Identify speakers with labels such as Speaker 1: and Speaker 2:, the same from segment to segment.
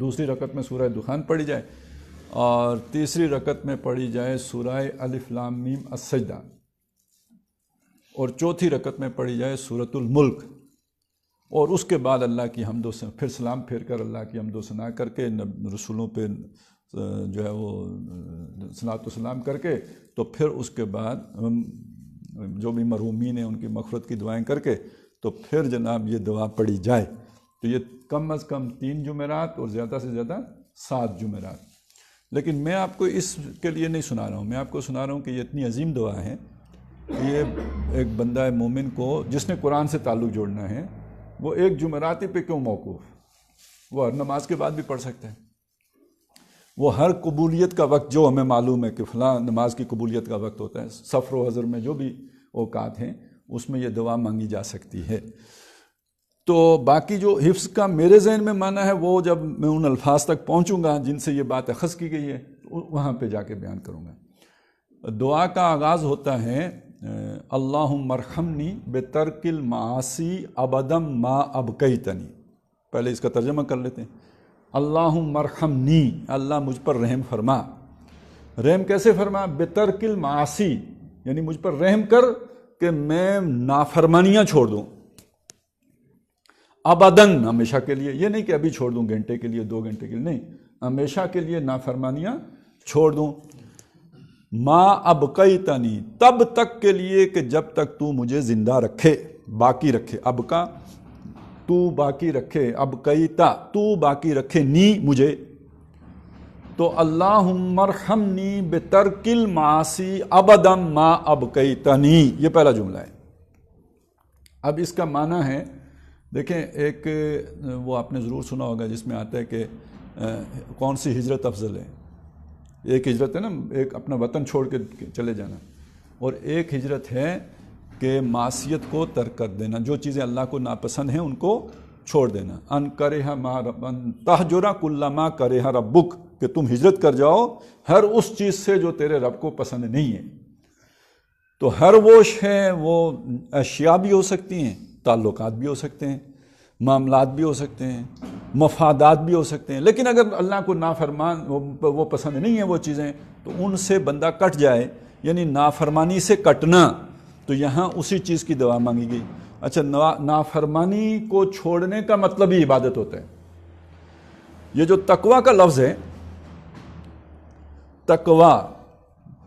Speaker 1: دوسری رکعت میں سورہ دخان پڑھی جائے اور تیسری رکعت میں پڑھی جائے سورہ الف لام میم السجدہ اور چوتھی رکعت میں پڑھی جائے سورۃ الملک اور اس کے بعد اللہ کی حمد و ثنا پھر سلام پھیر کر اللہ کی حمد و ثنا کر کے رسولوں پہ جو ہے وہ صلاۃ و سلام کر کے تو پھر اس کے بعد جو بھی مرحومین ہیں ان کی مغفرت کی دعائیں کر کے تو پھر جناب یہ دعا پڑھی جائے. تو یہ کم از کم 3 جمعرات اور زیادہ سے زیادہ 7 جمعرات. لیکن میں آپ کو اس کے لیے نہیں سنا رہا ہوں، میں آپ کو سنا رہا ہوں کہ یہ اتنی عظیم دعا ہے کہ یہ ایک بندہ مومن کو جس نے قرآن سے تعلق جوڑنا ہے وہ ایک جمعراتی پہ کیوں موقوف، وہ ہر نماز کے بعد بھی پڑھ سکتے ہیں. وہ ہر قبولیت کا وقت جو ہمیں معلوم ہے کہ فلاں نماز کی قبولیت کا وقت ہوتا ہے، سفر و حضر میں جو بھی اوقات ہیں اس میں یہ دعا مانگی جا سکتی ہے. تو باقی جو حفظ کا میرے ذہن میں معنی ہے وہ جب میں ان الفاظ تک پہنچوں گا جن سے یہ بات اخذ کی گئی ہے وہاں پہ جا کے بیان کروں گا. دعا کا آغاز ہوتا ہے اللہم ارحمنی بترک المعاصی ابدا ما ابقیتنی. پہلے اس کا ترجمہ کر لیتے ہیں. اللہم ارحمنی، اللہ مجھ پر رحم فرما. رحم کیسے فرما؟ بترک المعاصی، یعنی مجھ پر رحم کر کہ میں نافرمانیاں چھوڑ دوں. ابداً، ہمیشہ کے لیے، یہ نہیں کہ ابھی چھوڑ دوں گھنٹے کے لیے 2 گھنٹے کے لیے، نہیں، ہمیشہ کے لیے نافرمانیاں چھوڑ دوں. ما ابقیتنی، تب تک کے لیے کہ جب تک تو مجھے زندہ رکھے، باقی رکھے. ابقا تو باقی رکھے، ابقیتا تو باقی رکھے، نی مجھے. تو اللہم ارحمنی بترک المعاصی ابدا ما ابقیتنی، یہ پہلا جملہ ہے. اب اس کا معنی ہے، دیکھیں ایک وہ آپ نے ضرور سنا ہوگا جس میں آتا ہے کہ کون سی ہجرت افضل ہے. ایک ہجرت ہے نا، ایک اپنا وطن چھوڑ کے چلے جانا، اور ایک ہجرت ہے کہ معصیت کو ترک کر دینا، جو چیزیں اللہ کو ناپسند ہیں ان کو چھوڑ دینا. ان کرہ ما تہجر کل ما کرہ ربک، کہ تم ہجرت کر جاؤ ہر اس چیز سے جو تیرے رب کو پسند نہیں ہے. تو ہر وہ شے، وہ اشیاء بھی ہو سکتی ہیں، تعلقات بھی ہو سکتے ہیں، معاملات بھی ہو سکتے ہیں، مفادات بھی ہو سکتے ہیں، لیکن اگر اللہ کو نافرمان وہ پسند نہیں ہیں وہ چیزیں تو ان سے بندہ کٹ جائے، یعنی نافرمانی سے کٹنا. تو یہاں اسی چیز کی دعا مانگی گئی. اچھا، نافرمانی کو چھوڑنے کا مطلب ہی عبادت ہوتا ہے. یہ جو تقویٰ کا لفظ ہے، تقویٰ،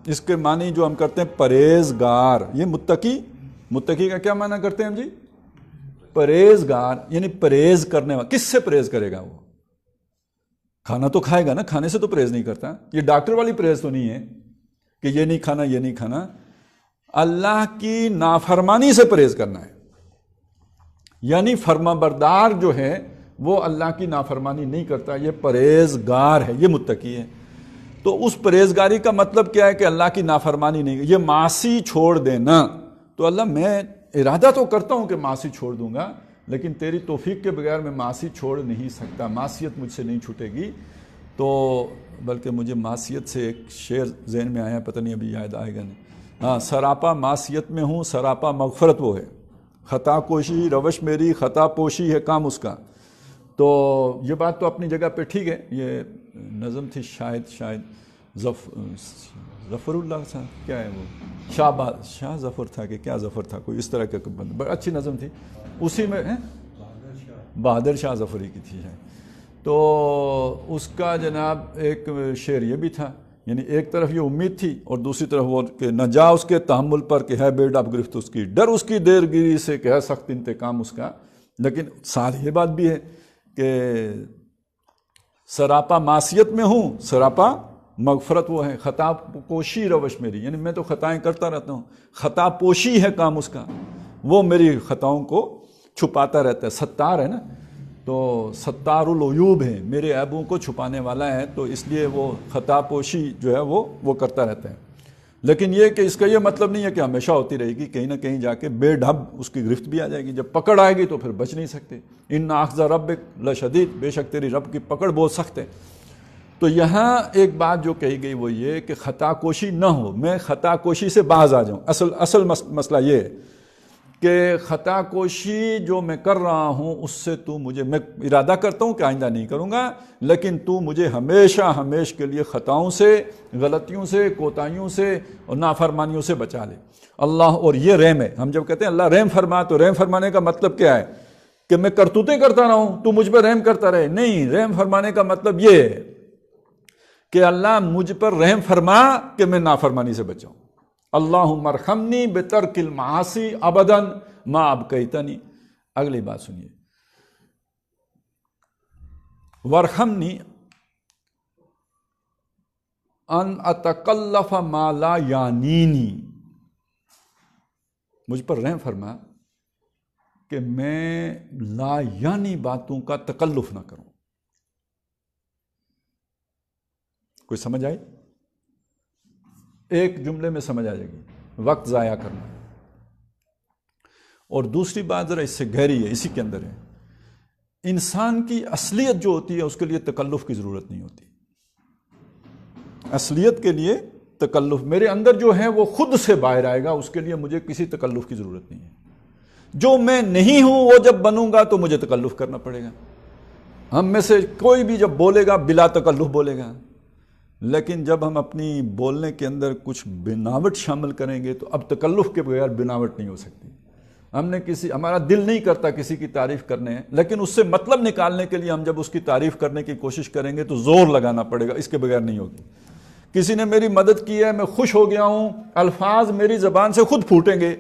Speaker 1: اس کے معنی جو ہم کرتے ہیں پرہیزگار، یہ متقی کا کیا معنی کرتے ہیں ہم جی؟ پرہیزگار، یعنی پرہیز کرنے والا. کس سے پرہیز کرے گا؟ وہ کھانا تو کھائے گا نا، کھانے سے تو پرہیز نہیں کرتا. یہ ڈاکٹر والی پرہیز تو نہیں ہے کہ یہ نہیں کھانا یہ نہیں کھانا. اللہ کی نافرمانی سے پرہیز کرنا ہے، یعنی فرما بردار جو ہے وہ اللہ کی نافرمانی نہیں کرتا، یہ پرہیزگار ہے، یہ متقی ہے. تو اس پرہیزگاری کا مطلب کیا ہے کہ اللہ کی نافرمانی نہیں، یہ معاصی چھوڑ دینا. تو اللہ میں ارادہ تو کرتا ہوں کہ معاصی چھوڑ دوں گا، لیکن تیری توفیق کے بغیر میں معاصی چھوڑ نہیں سکتا، معصیت مجھ سے نہیں چھوٹے گی. تو بلکہ مجھے معصیت سے ایک شعر ذہن میں آیا، پتہ نہیں ابھی یاد آئے گا نہیں. ہاں، سراپا معصیت میں ہوں، سراپا مغفرت وہ ہے، خطا کوشی روش میری، خطا پوشی ہے کام اس کا. تو یہ بات تو اپنی جگہ پہ ٹھیک ہے. یہ نظم تھی شاید ظفر اللہ صاحب، کیا ہے وہ، شاہ ظفر تھا کہ کیا ظفر تھا، کوئی اس طرح کا بڑی اچھی نظم تھی. اسی میں بہادر شاہ ظفری کی تھی. تو اس کا جناب ایک شعر یہ بھی تھا، یعنی ایک طرف یہ امید تھی اور دوسری طرف وہ کہ نہ جا اس کے تحمل پر کہ ہے بے ڈب گرفت اس کی، ڈر اس کی دیر گیری سے کہ ہے سخت انتقام اس کا. لیکن ساتھ یہ بات بھی ہے کہ سراپا معصیت میں ہوں، سراپا مغفرت وہ ہے، خطا پوشی روش میری، یعنی میں تو خطائیں کرتا رہتا ہوں، خطا پوشی ہے کام اس کا، وہ میری خطاؤں کو چھپاتا رہتا ہے. ستار ہے نا، تو ستار العیوب ہے، میرے عیبوں کو چھپانے والا ہے، تو اس لیے وہ خطا پوشی جو ہے وہ کرتا رہتا ہے. لیکن یہ کہ اس کا یہ مطلب نہیں ہے کہ ہمیشہ ہوتی رہے گی، کہیں نہ کہیں جا کے بے ڈھب اس کی گرفت بھی آ جائے گی. جب پکڑ آئے گی تو پھر بچ نہیں سکتے. ان اخذ ربک لشدید، بے شک تیری رب کی پکڑ بہت سخت ہے. تو یہاں ایک بات جو کہی گئی وہ یہ کہ خطا کوشی نہ ہو، میں خطا کوشی سے باز آ جاؤں. اصل مسئلہ یہ ہے کہ خطا کوشی جو میں کر رہا ہوں اس سے تو مجھے، میں ارادہ کرتا ہوں کہ آئندہ نہیں کروں گا، لیکن تو مجھے ہمیشہ ہمیشہ کے لیے خطاؤں سے، غلطیوں سے، کوتاہیوں سے اور نافرمانیوں سے بچا لے اللہ۔ اور یہ رحم ہے، ہم جب کہتے ہیں اللہ رحم فرما، تو رحم فرمانے کا مطلب کیا ہے کہ میں کرتوتیں کرتا رہا ہوں تو مجھ پر رحم کرتا رہے؟ نہیں، رحم فرمانے کا مطلب یہ ہے کہ اللہ مجھ پر رحم فرما کہ میں نافرمانی سے بچاؤں۔ اللہم ارحمنی بترک المعاصی ابدا ما ابقیتنی۔ اگلی بات سنیے، وارحمنی ان اتکلف ما لا یعنینی، مجھ پر رحم فرما کہ میں لا یعنی باتوں کا تکلف نہ کروں۔ کوئی سمجھ آئی؟ ایک جملے میں سمجھ آ جائے گی، وقت ضائع کرنا۔ اور دوسری بات ذرا اس سے گہری ہے، اسی کے اندر ہے، انسان کی اصلیت جو ہوتی ہے اس کے لیے تکلف کی ضرورت نہیں ہوتی۔ اصلیت کے لیے تکلف، میرے اندر جو ہے وہ خود سے باہر آئے گا، اس کے لیے مجھے کسی تکلف کی ضرورت نہیں ہے۔ جو میں نہیں ہوں وہ جب بنوں گا تو مجھے تکلف کرنا پڑے گا۔ ہم میں سے کوئی بھی جب بولے گا بلا تکلف بولے گا، لیکن جب ہم اپنی بولنے کے اندر کچھ بناوٹ شامل کریں گے تو اب تکلف کے بغیر بناوٹ نہیں ہو سکتی۔ ہمارا دل نہیں کرتا کسی کی تعریف کرنے، لیکن اس سے مطلب نکالنے کے لیے ہم جب اس کی تعریف کرنے کی کوشش کریں گے تو زور لگانا پڑے گا، اس کے بغیر نہیں ہوگی۔ کسی نے میری مدد کی ہے، میں خوش ہو گیا ہوں، الفاظ میری زبان سے خود پھوٹیں گے،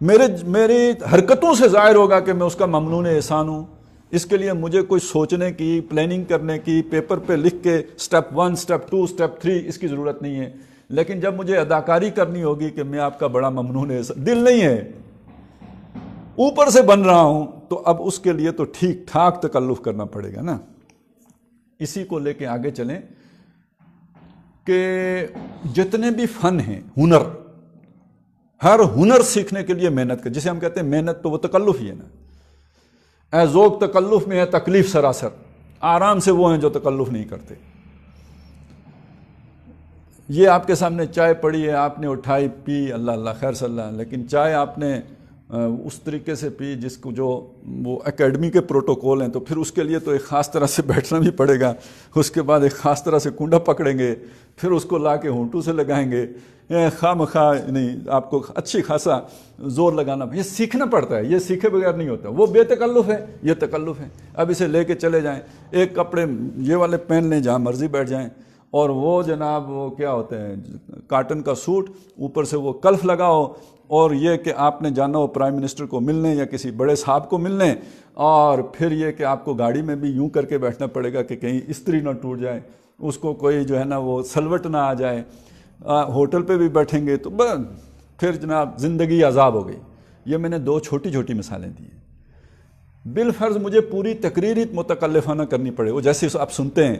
Speaker 1: میری حرکتوں سے ظاہر ہوگا کہ میں اس کا ممنون احسان ہوں۔ اس کے لیے مجھے کوئی سوچنے کی، پلاننگ کرنے کی، پیپر پہ لکھ کے سٹیپ 1 سٹیپ 2 سٹیپ 3 اس کی ضرورت نہیں ہے۔ لیکن جب مجھے اداکاری کرنی ہوگی کہ میں آپ کا بڑا ممنون احسان، دل نہیں ہے، اوپر سے بن رہا ہوں، تو اب اس کے لیے تو ٹھیک ٹھاک تکلف کرنا پڑے گا نا۔ اسی کو لے کے آگے چلیں کہ جتنے بھی فن ہیں، ہنر، ہر ہنر سیکھنے کے لیے محنت کر، جسے ہم کہتے ہیں محنت، تو وہ تکلف ہی ہے نا۔ اے ذوق تکلف میں ہے تکلیف سراسر، آرام سے وہ ہیں جو تکلف نہیں کرتے۔ یہ آپ کے سامنے چائے پڑی ہے، آپ نے اٹھائی پی، اللہ اللہ خیر صلی اللہ، لیکن چائے آپ نے اس طریقے سے پی جس کو جو وہ اکیڈمی کے پروٹوکول ہیں، تو پھر اس کے لیے تو ایک خاص طرح سے بیٹھنا بھی پڑے گا، اس کے بعد ایک خاص طرح سے کنڈا پکڑیں گے، پھر اس کو لا کے ہونٹوں سے لگائیں گے، خواہ مخواہ نہیں، آپ کو اچھی خاصا زور لگانا، یہ سیکھنا پڑتا ہے، یہ سیکھے بغیر نہیں ہوتا۔ وہ بے تکلف ہے، یہ تکلف ہے۔ اب اسے لے کے چلے جائیں، ایک کپڑے یہ والے پہن لیں جہاں مرضی بیٹھ جائیں، اور وہ جناب وہ کیا ہوتے ہیں کاٹن کا سوٹ، اوپر سے وہ کلف لگاؤ، اور یہ کہ آپ نے جانا ہو پرائم منسٹر کو ملنے یا کسی بڑے صاحب کو ملنے، اور پھر یہ کہ آپ کو گاڑی میں بھی یوں کر کے بیٹھنا پڑے گا کہ کہیں استری نہ ٹوٹ جائے، اس کو کوئی جو ہے نا وہ سلوٹ نہ آ جائے، ہوٹل پہ بھی بیٹھیں گے تو پھر جناب زندگی عذاب ہو گئی۔ یہ میں نے 2 چھوٹی چھوٹی مثالیں دی ہیں۔ بالفرض مجھے پوری تقریر ہی متکلفانہ کرنی پڑے، وہ جیسے آپ سنتے ہیں،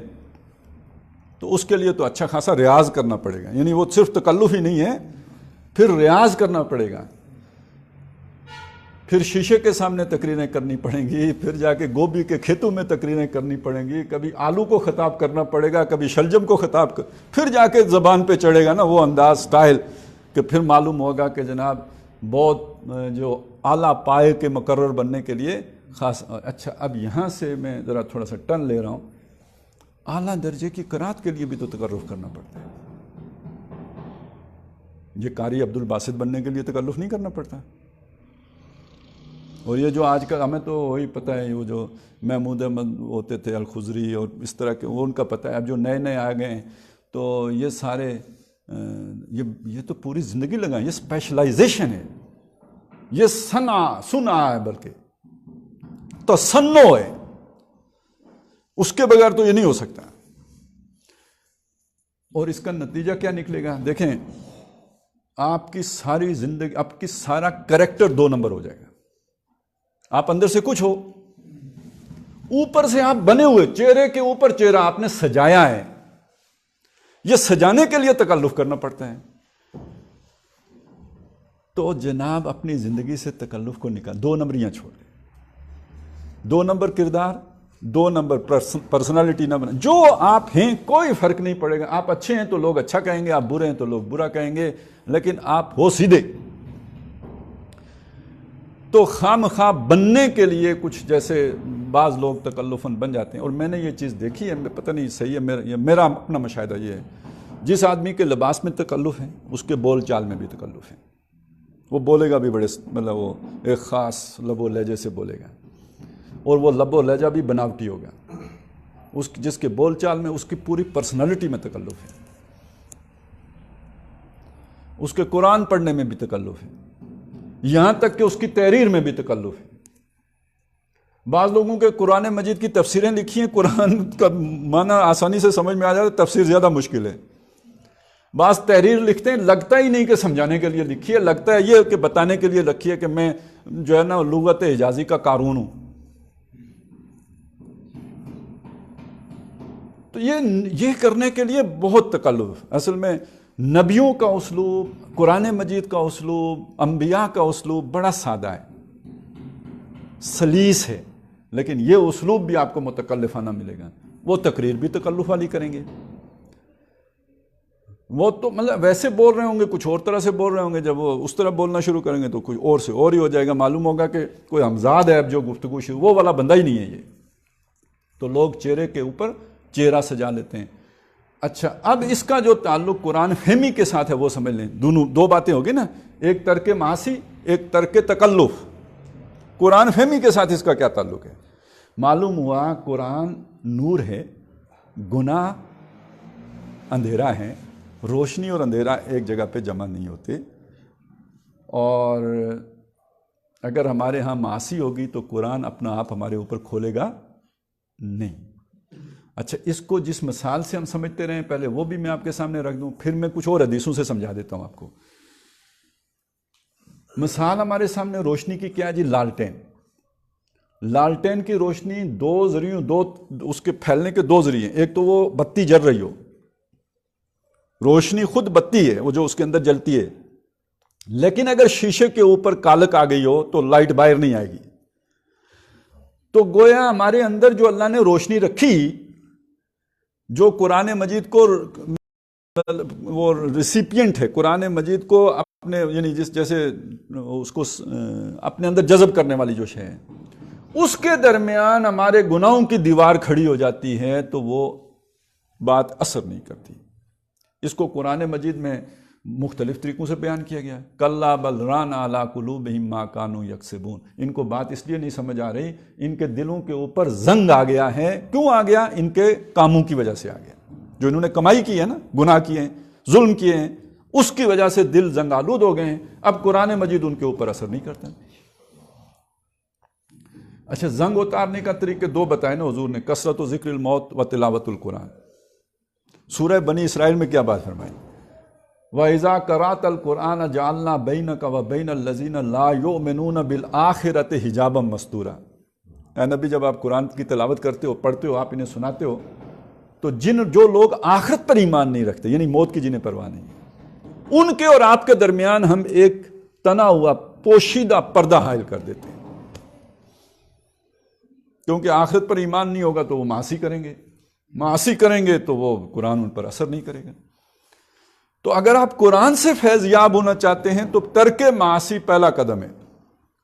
Speaker 1: تو اس کے لیے تو اچھا خاصا ریاض کرنا پڑے گا، یعنی وہ صرف تکلف ہی نہیں ہے، پھر ریاض کرنا پڑے گا، پھر شیشے کے سامنے تقریریں کرنی پڑیں گی، پھر جا کے گوبھی کے کھیتوں میں تقریریں کرنی پڑیں گی، کبھی آلو کو خطاب کرنا پڑے گا، کبھی شلجم کو خطاب پھر جا کے زبان پہ چڑھے گا نا وہ انداز سٹائل، کہ پھر معلوم ہوگا کہ جناب بہت جو اعلیٰ پائے کے مقرر بننے کے لیے خاص۔ اچھا، اب یہاں سے میں ذرا تھوڑا سا ٹرن لے رہا ہوں، اعلیٰ درجے کی قرات کے لیے بھی تو تکلف کرنا پڑتا ہے۔ یہ قاری عبد الباسط بننے کے لیے تکلف نہیں کرنا پڑتا۔ اور یہ جو آج کا ہمیں تو وہی پتہ ہے، وہ جو محمود احمد ہوتے تھے الخضری اور اس طرح کے، وہ ان کا پتہ ہے۔ اب جو نئے نئے آ گئے ہیں تو یہ سارے یہ تو پوری زندگی لگائیں، یہ اسپیشلائزیشن ہے، یہ سنا ہے، بلکہ تصنع ہے، اس کے بغیر تو یہ نہیں ہو سکتا۔ اور اس کا نتیجہ کیا نکلے گا؟ دیکھیں، آپ کی ساری زندگی، آپ کی سارا کریکٹر 2 نمبر ہو جائے گا۔ آپ اندر سے کچھ ہو، اوپر سے آپ بنے ہوئے، چہرے کے اوپر چہرہ آپ نے سجایا ہے، یہ سجانے کے لیے تکلف کرنا پڑتا ہے۔ تو جناب اپنی زندگی سے تکلف کو نکال، 2 نمبریاں چھوڑ دیں، 2 نمبر کردار، 2 نمبر پرسنالٹی نہ بنا، جو آپ ہیں کوئی فرق نہیں پڑے گا۔ آپ اچھے ہیں تو لوگ اچھا کہیں گے، آپ برے ہیں تو لوگ برا کہیں گے، لیکن آپ ہو سیدھے، تو خواہ بننے کے لیے کچھ جیسے بعض لوگ تکلفاً بن جاتے ہیں. اور میں نے یہ چیز دیکھی ہے, پتہ نہیں صحیح ہے, میرا اپنا مشاہدہ یہ ہے, جس آدمی کے لباس میں تکلف ہے اس کے بول چال میں بھی تکلف ہے. وہ بولے گا بھی بڑے مطلب وہ ایک خاص لب و لہجے سے بولے گا, اور وہ لب و لہجہ بھی بناوٹی ہوگا. جس کے بول چال میں اس کی پوری پرسنالٹی میں تکلف ہے. اس کے قرآن پڑھنے میں بھی تکلف ہے, یہاں تک کہ اس کی تحریر میں بھی تکلف ہے. بعض لوگوں کے قرآن مجید کی تفسیریں لکھی ہیں, قرآن کا معنی آسانی سے سمجھ میں آ جاتا ہے, تفسیر زیادہ مشکل ہے. بعض تحریر لکھتے ہیں, لگتا ہی نہیں کہ سمجھانے کے لیے لکھی ہے, لگتا ہے یہ کہ بتانے کے لیے لکھی ہے کہ میں جو ہے نا لغت حجازی کا قارون ہوں. تو یہ کرنے کے لیے بہت تکلف. اصل میں نبیوں کا اسلوب, قرآن مجید کا اسلوب, انبیاء کا اسلوب بڑا سادہ ہے, سلیس ہے, لیکن یہ اسلوب بھی آپ کو متکلفانہ ملے گا. وہ تقریر بھی تکلف والی کریں گے. وہ تو مطلب ویسے بول رہے ہوں گے, کچھ اور طرح سے بول رہے ہوں گے. جب وہ اس طرح بولنا شروع کریں گے تو کوئی اور سے اور ہی ہو جائے گا. معلوم ہوگا کہ کوئی ہمزاد ہے اب جو گفتگو شروع, وہ والا بندہ ہی نہیں ہے یہ. تو لوگ چہرے کے اوپر چہرہ سجا لیتے ہیں. اچھا, اب اس کا جو تعلق قرآن فہمی کے ساتھ ہے وہ سمجھ لیں. دو باتیں ہوگی نا, ایک ترک معاصی, ایک ترک تکلف. قرآن فہمی کے ساتھ اس کا کیا تعلق ہے؟ معلوم ہوا قرآن نور ہے, گناہ اندھیرا ہے. روشنی اور اندھیرا ایک جگہ پہ جمع نہیں ہوتے. اور اگر ہمارے ہاں معاصی ہوگی تو قرآن اپنا آپ ہمارے اوپر کھولے گا نہیں. اچھا, اس کو جس مثال سے ہم سمجھتے رہے پہلے وہ بھی میں آپ کے سامنے رکھ دوں, پھر میں کچھ اور حدیثوں سے سمجھا دیتا ہوں آپ کو. مثال ہمارے سامنے روشنی کی کیا ہے جی؟ لالٹین. لالٹین کی روشنی دو ذریعوں, اس کے پھیلنے کے دو ذریعے. ایک تو وہ بتی جل رہی ہو, روشنی خود بتی ہے وہ جو اس کے اندر جلتی ہے, لیکن اگر شیشے کے اوپر کالک آ گئی ہو تو لائٹ باہر نہیں آئے گی. تو گویا ہمارے اندر جو اللہ نے روشنی رکھی, جو قرآن مجید کو وہ ریسیپینٹ ہے, قرآن مجید کو اپنے یعنی جیسے اس کو اپنے اندر جذب کرنے والی جو شے ہے, اس کے درمیان ہمارے گناہوں کی دیوار کھڑی ہو جاتی ہے تو وہ بات اثر نہیں کرتی. اس کو قرآن مجید میں مختلف طریقوں سے بیان کیا گیا ہے. کلا بل ران علی قلوبہم ما کانوا یکسبون. ان کو بات اس لیے نہیں سمجھ آ رہی, ان کے دلوں کے اوپر زنگ آ گیا ہے. کیوں آ گیا؟ ان کے کاموں کی وجہ سے آ گیا, جو انہوں نے کمائی کی ہے نا, گناہ کیے ہیں, ظلم کیے ہیں, اس کی وجہ سے دل زنگ آلود ہو گئے ہیں. اب قرآن مجید ان کے اوپر اثر نہیں کرتا. اچھا, زنگ اتارنے کا طریقے دو بتائے نا حضور نے, کثرت و ذکر الموت و تلاوت القرآن. سورہ بنی اسرائیل میں کیا بات فرمائی؟ وَإِذَا قَرَأْتَ الْقُرْآنَ جَعَلْنَا بَيْنَكَ وَبَيْنَ الَّذِينَ لَا يُؤْمِنُونَ بِالْآخِرَةِ حِجَابًا مَسْتُورًا. اے نبی, جب آپ قرآن کی تلاوت کرتے ہو, پڑھتے ہو, آپ انہیں سناتے ہو, تو جو لوگ آخرت پر ایمان نہیں رکھتے, یعنی موت کی جنہیں پرواہ نہیں, ان کے اور آپ کے درمیان ہم ایک تنا ہوا پوشیدہ پردہ حائل کر دیتے ہیں. کیونکہ آخرت پر ایمان نہیں ہوگا تو وہ معاصی کریں گے, معاصی کریں گے تو وہ قرآن ان پر اثر نہیں کرے گا. تو اگر آپ قرآن سے فیض یاب ہونا چاہتے ہیں تو ترک معاصی پہلا قدم ہے.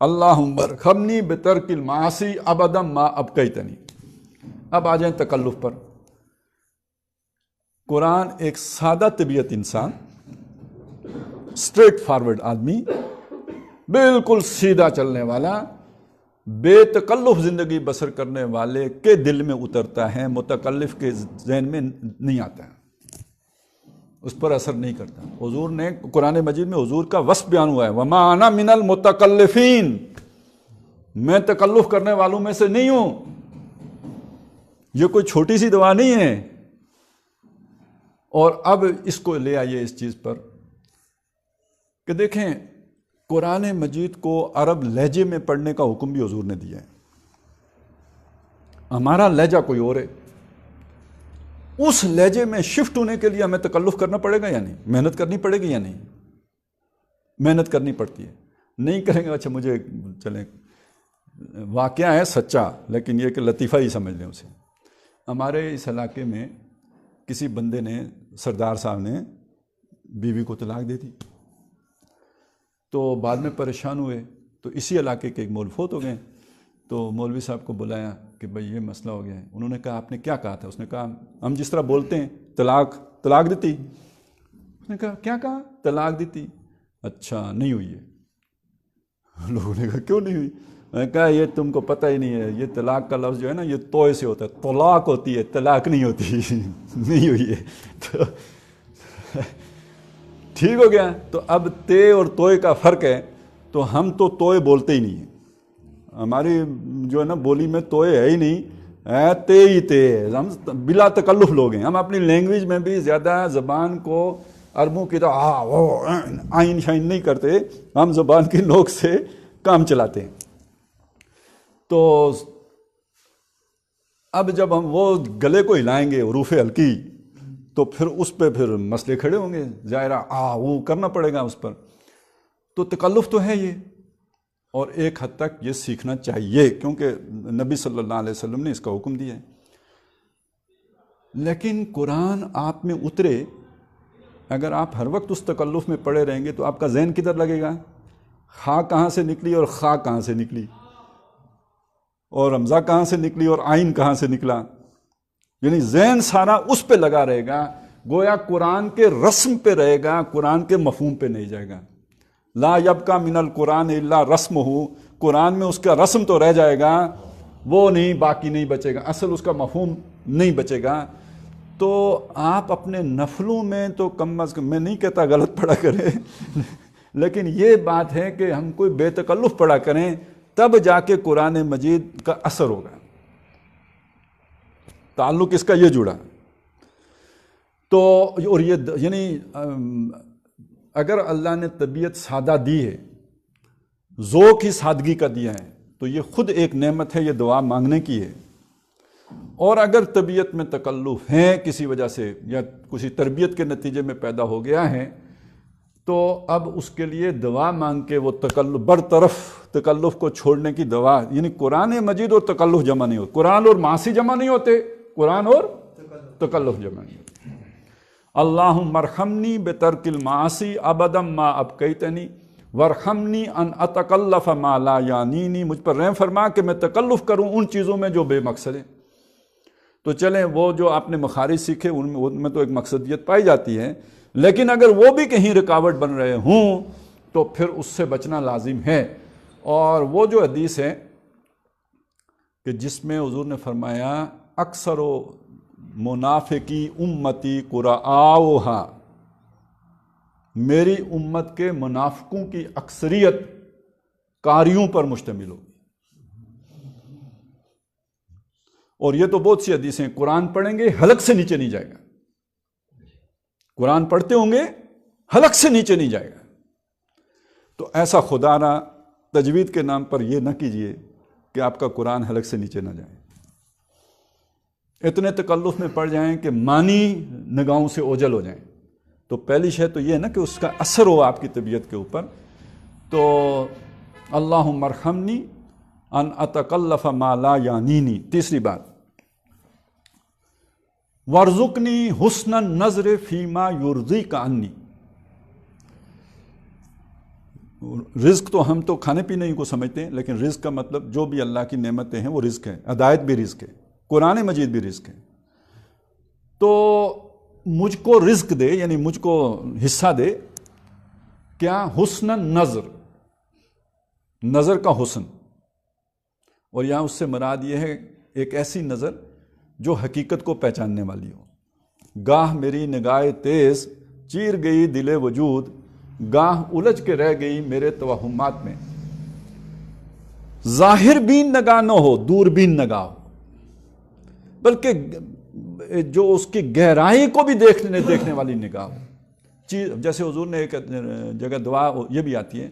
Speaker 1: اللہم ارحمنی بترک المعاصی ابدا ما ابقیتنی. اب آ جائیں تکلف پر. قرآن ایک سادہ طبیعت انسان, اسٹریٹ فارورڈ آدمی, بالکل سیدھا چلنے والا, بے تکلف زندگی بسر کرنے والے کے دل میں اترتا ہے, متکلف کے ذہن میں نہیں آتا ہے, اس پر اثر نہیں کرتا. حضور نے قرآن مجید میں حضور کا وصف بیان ہوا ہے, وَمَا أَنَا مِنَ الْمُتَكَلِّفِينَ. میں تکلف کرنے والوں میں سے نہیں ہوں. یہ کوئی چھوٹی سی دعا نہیں ہے. اور اب اس کو لے آئیے اس چیز پر کہ دیکھیں, قرآن مجید کو عرب لہجے میں پڑھنے کا حکم بھی حضور نے دیا ہے. ہمارا لہجہ کوئی اور ہے, اس لہجے میں شفٹ ہونے کے لیے ہمیں تکلف کرنا پڑے گا یا نہیں, محنت کرنی پڑے گی یا نہیں؟ محنت کرنی پڑتی ہے. نہیں کریں گے, اچھا مجھے چلیں, واقعہ ہے سچا, لیکن یہ کہ لطیفہ ہی سمجھ لیں اسے. ہمارے اس علاقے میں کسی بندے نے, سردار صاحب نے بیوی کو طلاق دے دی, تو بعد میں پریشان ہوئے تو اسی علاقے کے ایک مولوی فوت ہو گئے، تو مولوی صاحب کو بلایا کہ بھئی یہ مسئلہ ہو گیا ہے۔ انہوں نے کہا آپ نے کیا کہا تھا؟ اس نے کہا ہم جس طرح بولتے ہیں طلاق دیتی۔ اس نے کہا کیا کہا؟ طلاق دیتی۔ اچھا نہیں ہوئی ہے۔ لوگوں نے کہا کیوں نہیں ہوئی؟ میں نے کہا یہ تم کو پتہ ہی نہیں ہے، یہ طلاق کا لفظ جو ہے نا یہ توئے سے ہوتا ہے، طلاق ہوتی ہے، طلاق نہیں ہوتی۔ نہیں ہوئی ہے تو ٹھیک ہو گیا۔ تو اب تے اور توئے کا فرق ہے، تو ہم تو توئے بولتے ہی نہیں ہیں، ہماری جو ہے نا بولی میں توئے ہے ہی نہیں، تے ہی تے ہے، ہم بلا تکلف لوگ ہیں۔ ہم اپنی لینگویج میں بھی زیادہ زبان کو عربوں کی طرح آئین شائن نہیں کرتے، ہم زبان کی نوک سے کام چلاتے ہیں۔ تو اب جب ہم وہ گلے کو ہلائیں گے حروف ہلکی تو پھر اس پہ پھر مسئلے کھڑے ہوں گے، ظاہرہ وہ کرنا پڑے گا اس پر۔ تو تکلف تو ہے یہ، اور ایک حد تک یہ سیکھنا چاہیے کیونکہ نبی صلی اللہ علیہ وسلم نے اس کا حکم دیا ہے۔ لیکن قرآن آپ میں اترے، اگر آپ ہر وقت اس تکلف میں پڑے رہیں گے تو آپ کا ذہن کدھر لگے گا؟ خا کہاں سے نکلی اور خا کہاں سے نکلی، اور حمزہ کہاں سے نکلی اور آئین کہاں سے نکلا، یعنی ذہن سارا اس پہ لگا رہے گا، گویا قرآن کے رسم پہ رہے گا، قرآن کے مفہوم پہ نہیں جائے گا۔ لا یبقی من القرآن الا رسمہ، قرآن میں اس کا رسم تو رہ جائے گا، وہ نہیں، باقی نہیں بچے گا، اصل اس کا مفہوم نہیں بچے گا۔ تو آپ اپنے نفلوں میں تو کم از کم، میں نہیں کہتا غلط پڑھا کریں لیکن یہ بات ہے کہ ہم کوئی بے تکلف پڑھا کریں، تب جا کے قرآن مجید کا اثر ہوگا، تعلق اس کا یہ جڑا۔ تو اور یہ یعنی اگر اللہ نے طبیعت سادہ دی ہے، ذوق ہی سادگی کا دیا ہے، تو یہ خود ایک نعمت ہے، یہ دعا مانگنے کی ہے۔ اور اگر طبیعت میں تکلف ہے کسی وجہ سے یا کسی تربیت کے نتیجے میں پیدا ہو گیا ہے، تو اب اس کے لیے دعا مانگ کے وہ تکلف برطرف، تکلف کو چھوڑنے کی دعا، یعنی قرآن مجید اور تکلف جمع نہیں ہوتے، قرآن اور معاصی جمع نہیں ہوتے، قرآن اور تکلف جمع نہیں ہوتے۔ اللہم ارحمنی بترک المعاصی ابدا ما ابقیتنی وارحمنی ان اتکلف ما لا یعنینی، مجھ پر رحم فرما کہ میں تکلف کروں ان چیزوں میں جو بے مقصد ہیں۔ تو چلیں وہ جو آپ نے مخارج سیکھے ان میں تو ایک مقصدیت پائی جاتی ہے، لیکن اگر وہ بھی کہیں رکاوٹ بن رہے ہوں تو پھر اس سے بچنا لازم ہے۔ اور وہ جو حدیث ہے کہ جس میں حضور نے فرمایا اکثر و منافقی امتی قرآؤہا، میری امت کے منافقوں کی اکثریت قاریوں پر مشتمل ہوگی۔ اور یہ تو بہت سی حدیثیں، قرآن پڑھیں گے حلق سے نیچے نہیں جائے گا، قرآن پڑھتے ہوں گے حلق سے نیچے نہیں جائے گا۔ تو ایسا خدا را تجوید کے نام پر یہ نہ کیجئے کہ آپ کا قرآن حلق سے نیچے نہ جائے، اتنے تکلف میں پڑ جائیں کہ معنی نگاہوں سے اوجھل ہو جائیں۔ تو پہلی شے تو یہ ہے نا کہ اس کا اثر ہو آپ کی طبیعت کے اوپر۔ تو اللہم ارحمنی ان اتکلف ما لا یعنینی، تیسری بات وارزقنی حسن النظر فیما یرضیک عنی۔ رزق تو ہم تو کھانے پینے کو سمجھتے ہیں، لیکن رزق کا مطلب جو بھی اللہ کی نعمتیں ہیں وہ رزق ہے، ہدایت بھی رزق ہے، قرآن مجید بھی رزق ہے۔ تو مجھ کو رزق دے، یعنی مجھ کو حصہ دے کیا؟ حسن النظر، نظر کا حسن۔ اور یہاں اس سے مراد یہ ہے ایک ایسی نظر جو حقیقت کو پہچاننے والی ہو۔ گاہ میری نگاہ تیز چیر گئی دل وجود، گاہ الجھ کے رہ گئی میرے توہمات میں۔ ظاہر بین نگاہ نہ ہو، دور بین نگاہ ہو، بلکہ جو اس کی گہرائی کو بھی دیکھنے والی نگاہ ہو۔ جیسے حضور نے ایک جگہ دعا یہ بھی آتی ہے،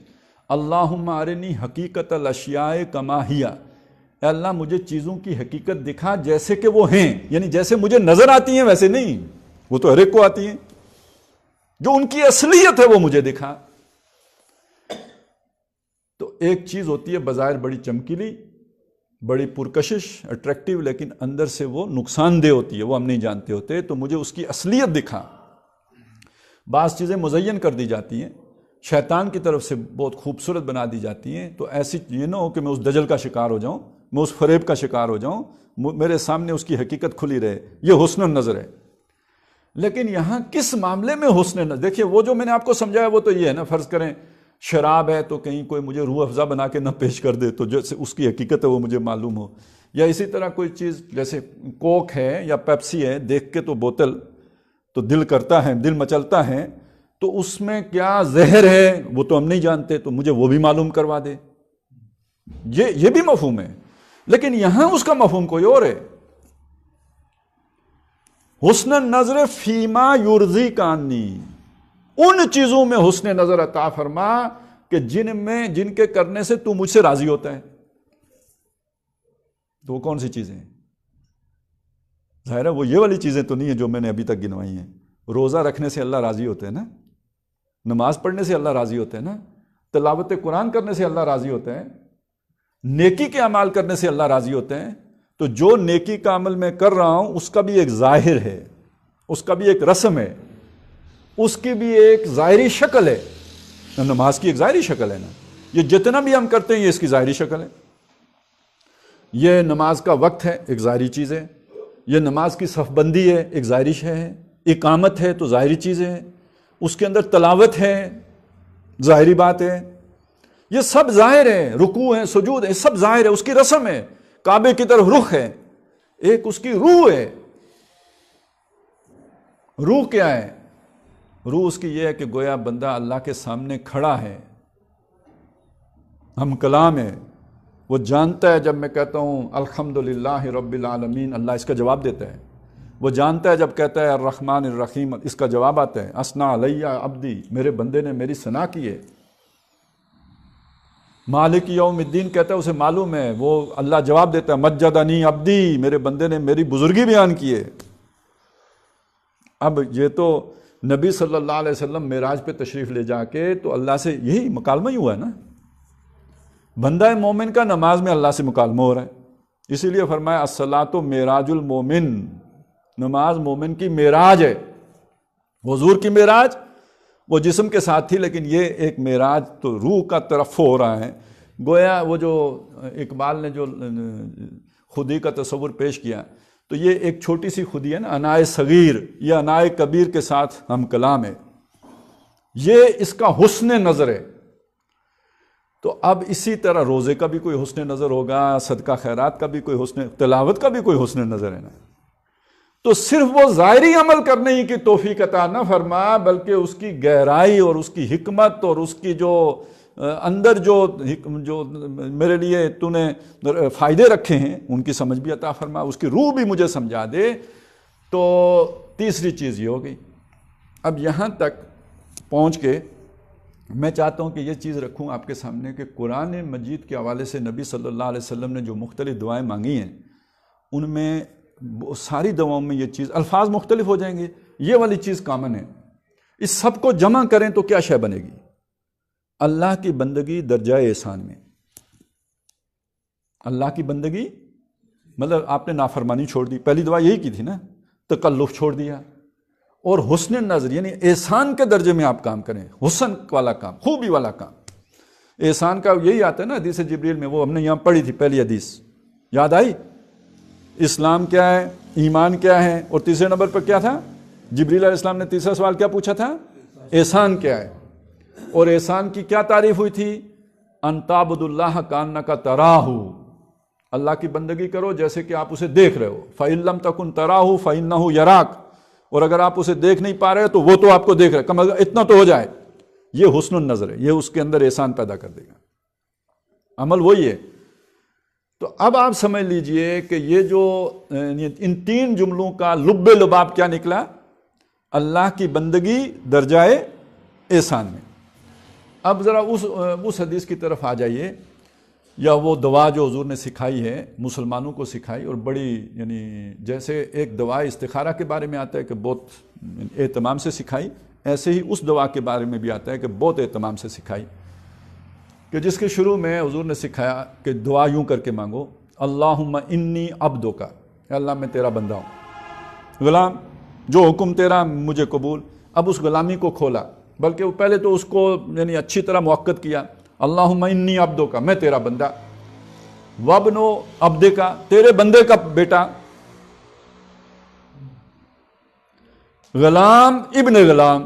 Speaker 1: اللہم ارنی حقیقت الاشیاء کما ہی، اے اللہ مجھے چیزوں کی حقیقت دکھا جیسے کہ وہ ہیں، یعنی جیسے مجھے نظر آتی ہیں ویسے نہیں، وہ تو ہر ایک کو آتی ہیں، جو ان کی اصلیت ہے وہ مجھے دکھا۔ تو ایک چیز ہوتی ہے بظاہر بڑی چمکیلی، بڑی پرکشش، اٹریکٹیو، لیکن اندر سے وہ نقصان دہ ہوتی ہے، وہ ہم نہیں جانتے ہوتے، تو مجھے اس کی اصلیت دکھا۔ بعض چیزیں مزین کر دی جاتی ہیں، شیطان کی طرف سے بہت خوبصورت بنا دی جاتی ہیں، تو ایسی یہ نہ ہو کہ میں اس دجل کا شکار ہو جاؤں، میں اس فریب کا شکار ہو جاؤں، میرے سامنے اس کی حقیقت کھلی رہے، یہ حسن النظر ہے۔ لیکن یہاں کس معاملے میں حسن نظر؟ دیکھیے وہ جو میں نے آپ کو سمجھایا وہ تو یہ ہے نا، فرض کریں شراب ہے تو کہیں کوئی مجھے روح افزا بنا کے نہ پیش کر دے تو جیسے اس کی حقیقت ہے وہ مجھے معلوم ہو، یا اسی طرح کوئی چیز جیسے کوک ہے یا پیپسی ہے، دیکھ کے تو بوتل تو دل کرتا ہے، دل مچلتا ہے، تو اس میں کیا زہر ہے وہ تو ہم نہیں جانتے، تو مجھے وہ بھی معلوم کروا دے، یہ بھی مفہوم ہے۔ لیکن یہاں اس کا مفہوم کوئی اور ہے۔ حسن النظر فیما یرضی کانی، ان چیزوں میں حسن نظر عطا فرما کہ جن کے کرنے سے تو مجھ سے راضی ہوتا ہے۔ تو وہ کون سی چیزیں ہیں؟ ظاہر ہے وہ یہ والی چیزیں تو نہیں ہیں جو میں نے ابھی تک گنوائی ہیں۔ روزہ رکھنے سے اللہ راضی ہوتے ہیں نا، نماز پڑھنے سے اللہ راضی ہوتے ہیں نا، تلاوت قرآن کرنے سے اللہ راضی ہوتے ہیں، نیکی کے اعمال کرنے سے اللہ راضی ہوتے ہیں۔ تو جو نیکی کا عمل میں کر رہا ہوں اس کا بھی ایک ظاہر ہے، اس کا بھی ایک رسم ہے، اس کی بھی ایک ظاہری شکل ہے۔ نماز کی ایک ظاہری شکل ہے نا، یہ جتنا بھی ہم کرتے ہیں یہ اس کی ظاہری شکل ہے۔ یہ نماز کا وقت ہے، ایک ظاہری چیز ہے۔ یہ نماز کی صف بندی ہے، ایک ظاہری شے ہے۔ اقامت ہے تو ظاہری چیز ہے، اس کے اندر تلاوت ہے، ظاہری بات ہے۔ یہ سب ظاہر ہے، رکوع ہے، سجود ہے، سب ظاہر ہے، اس کی رسم ہے، کعبے کی طرف رخ ہے، ایک اس کی روح ہے۔ روح کیا ہے؟ روح اس کی یہ ہے کہ گویا بندہ اللہ کے سامنے کھڑا ہے، ہم کلام ہے، وہ جانتا ہے جب میں کہتا ہوں الحمدللہ رب العالمین اللہ اس کا جواب دیتا ہے، وہ جانتا ہے جب کہتا ہے الرحمن الرحیم اس کا جواب آتا ہے، اثنا علیہ عبدی میرے بندے نے میری ثنا کی ہے، مالک یوم الدین کہتا ہے اسے معلوم ہے، وہ اللہ جواب دیتا ہے مجدنی عبدی میرے بندے نے میری بزرگی بیان کی ہے۔ اب یہ تو نبی صلی اللہ علیہ وسلم معراج پہ تشریف لے جا کے تو اللہ سے یہی مکالمہ ہی ہوا ہے نا، بندہ مومن کا نماز میں اللہ سے مکالمہ ہو رہا ہے، اسی لیے فرمایا الصلاۃ معراج المومن، نماز مومن کی معراج ہے۔ حضور کی معراج وہ جسم کے ساتھ تھی، لیکن یہ ایک معراج تو روح کا طرف ہو رہا ہے۔ گویا وہ جو اقبال نے جو خودی کا تصور پیش کیا تو یہ ایک چھوٹی سی خودی ہے نا، انائے صغیر یا انائے کبیر کے ساتھ ہم کلام ہے، یہ اس کا حسن نظر ہے۔ تو اب اسی طرح روزے کا بھی کوئی حسن نظر ہوگا، صدقہ خیرات کا بھی کوئی حسن، تلاوت کا بھی کوئی حسن نظر ہے نا۔ تو صرف وہ ظاہری عمل کرنے ہی کی توفیق عطا نہ فرما، بلکہ اس کی گہرائی اور اس کی حکمت اور اس کی جو اندر جو میرے لیے تو نے فائدے رکھے ہیں ان کی سمجھ بھی عطا فرما، اس کی روح بھی مجھے سمجھا دے۔ تو تیسری چیز یہ ہو گئی۔ اب یہاں تک پہنچ کے میں چاہتا ہوں کہ یہ چیز رکھوں آپ کے سامنے کہ قرآن مجید کے حوالے سے نبی صلی اللہ علیہ وسلم نے جو مختلف دعائیں مانگی ہیں ان میں ساری دعاؤں میں یہ چیز، الفاظ مختلف ہو جائیں گے، یہ والی چیز کامن ہے۔ اس سب کو جمع کریں تو کیا شے بنے گی؟ اللہ کی بندگی درجہ احسان میں۔ اللہ کی بندگی مطلب آپ نے نافرمانی چھوڑ دی، پہلی دعا یہی کی تھی نا، تکلف چھوڑ دیا، اور حسن نظر یعنی احسان کے درجے میں آپ کام کریں، حسن والا کام، خوبی والا کام۔ احسان کا یہی آتا ہے نا حدیث جبریل میں، وہ ہم نے یہاں پڑھی تھی پہلی حدیث، یاد آئی؟ اسلام کیا ہے، ایمان کیا ہے، اور تیسرے نمبر پر کیا تھا؟ جبریل علیہ السلام نے تیسرا سوال کیا پوچھا تھا؟ احسان کیا ہے؟ اور احسان کی کیا تعریف ہوئی تھی؟ ان تعبد اللہ کانک تراہ، اللہ کی بندگی کرو جیسے کہ آپ اسے دیکھ رہے ہو، فإن لم تکن تراہ فإنہ یراک، اور اگر آپ اسے دیکھ نہیں پا رہے تو وہ تو آپ کو دیکھ رہے، کم از کم اتنا تو ہو جائے۔ یہ حسن النظر ہے، یہ اس کے اندر احسان پیدا کر دے گا، عمل وہی ہے۔ تو اب آپ سمجھ لیجئے کہ یہ جو ان تین جملوں کا لب لباب کیا نکلا؟ اللہ کی بندگی درجہ احسان میں۔ اب ذرا اس حدیث کی طرف آ جائیے، یا وہ دعا جو حضور نے سکھائی ہے، مسلمانوں کو سکھائی، اور بڑی یعنی جیسے ایک دعا استخارہ کے بارے میں آتا ہے کہ بہت اہتمام سے سکھائی، ایسے ہی اس دعا کے بارے میں بھی آتا ہے کہ بہت اہتمام سے سکھائی، کہ جس کے شروع میں حضور نے سکھایا کہ دعا یوں کر کے مانگو، اللہم انی عبدک، اے اللہ میں تیرا بندہ ہوں، غلام، جو حکم تیرا مجھے قبول۔ اب اس غلامی کو کھولا، بلکہ وہ پہلے تو اس کو یعنی اچھی طرح موقت کیا، اللہم انی عبدو کا، میں تیرا بندہ، وابنو عبدے کا، تیرے بندے کا بیٹا، غلام ابن غلام،